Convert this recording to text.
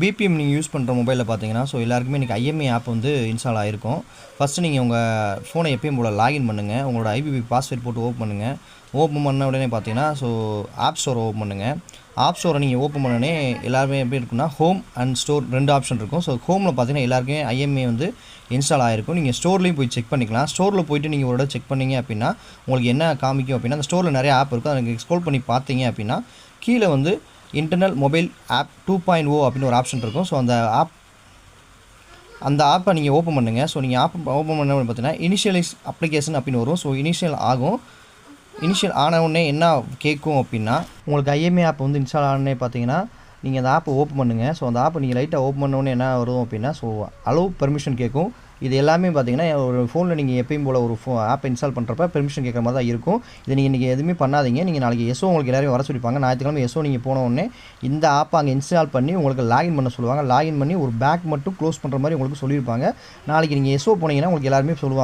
BBM நீங்கள் use பண்ணுற மொபைலில் பார்த்தீங்கன்னா எல்லாருக்குமே இன்றைக்கி ஐஎம்இ ஆப் இன்ஸ்டால் ஆகிருக்கும். ஃபஸ்ட்டு நீங்கள் உங்கள் ஃபோனை எப்பயும் போல் லாகின் பண்ணுங்கள். உங்களோட ஐபிபி பாஸ்வேர்ட் போட்டு ஓப்பன் பண்ணுங்கள். ஓப்பன் பண்ண உடனே பார்த்தீங்கன்னா ஆப் ஸ்டோரை ஓப்பன் பண்ணுங்கள். ஆப் ஸ்டோரை நீங்கள் ஓப்பன் பண்ணோடனே எல்லாருமே எப்படி இருக்குன்னா ஹோம் அண்ட் ஸ்டோர் 2 ஆப்ஷன் இருக்கும். ஹோமில் பார்த்தீங்கன்னா எல்லாருக்குமே ஐஎம்இ இன்ஸ்டால் ஆகிருக்கும். நீங்கள் ஸ்டோர்லேயும் போய் செக் பண்ணிக்கலாம். ஸ்டோரில் போய்ட்டு நீங்கள் ஒரு செக் பண்ணிங்க அப்படின்னா உங்களுக்கு என்ன காமிக்கும் அப்படின்னா, அந்த ஸ்டோரில் நிறைய ஆப் இருக்கும். அதை நீங்கள் ஸ்க்ரோல் பண்ணி பார்த்தீங்க அப்படின்னா கீழே இன்டர்னல் மொபைல் ஆப் 2.0 அப்படின்னு ஒரு ஆப்ஷன் இருக்கும். அந்த ஆப்பை நீங்கள் ஓப்பன் பண்ணுங்கள். நீங்கள் ஆப் ஓப்பன் பண்ண பார்த்தீங்கன்னா இனிஷியலைஸ் அப்ளிகேஷன் அப்படின்னு வரும். இனிஷியல் ஆகும். இனிஷியல் ஆன உடனே என்ன கேட்கும் அப்படின்னா, உங்களுக்கு ஐஎம்இ ஆப் இன்ஸ்டால் ஆனே பார்த்தீங்கன்னா நீங்கள் அந்த ஆப்பை ஓப்பன் பண்ணுங்கள். அந்த ஆப்பை நீங்கள் லைட்டாக ஓப்பன் பண்ணோடனே என்ன வரும் அப்படின்னா அலோவ் பெர்மிஷன் கேட்கும். இது எல்லாமே பார்த்தீங்கன்னா ஒரு ஃபோனில் நீங்கள் எப்பயும் போல் ஒரு ஆப் இன்ஸ்டால் பண்ணுறப்ப பெர்மிஷன் கேட்குற மாதிரி தான் இருக்கும். இதை நீங்கள் இன்றைக்கி எதுவுமே பண்ணாதீங்க. நீங்கள் நாளைக்கு உங்களுக்கு எல்லாரையும் வர சொல்லிப்பாங்க. ஞாயிற்றுக்கிழமை நீங்கள் போன உடனே இந்த ஆப்பை அங்கே இன்ஸ்டால் பண்ணி உங்களுக்கு லாகின் பண்ண சொல்லுவாங்க. லாகின் பண்ணி ஒரு பேக் மட்டும் க்ளோஸ் பண்ணுற மாதிரி உங்களுக்கு சொல்லியிருப்பாங்க. நாளைக்கு நீங்கள் போனீங்கன்னா உங்களுக்கு எல்லாருமே சொல்லுவாங்க.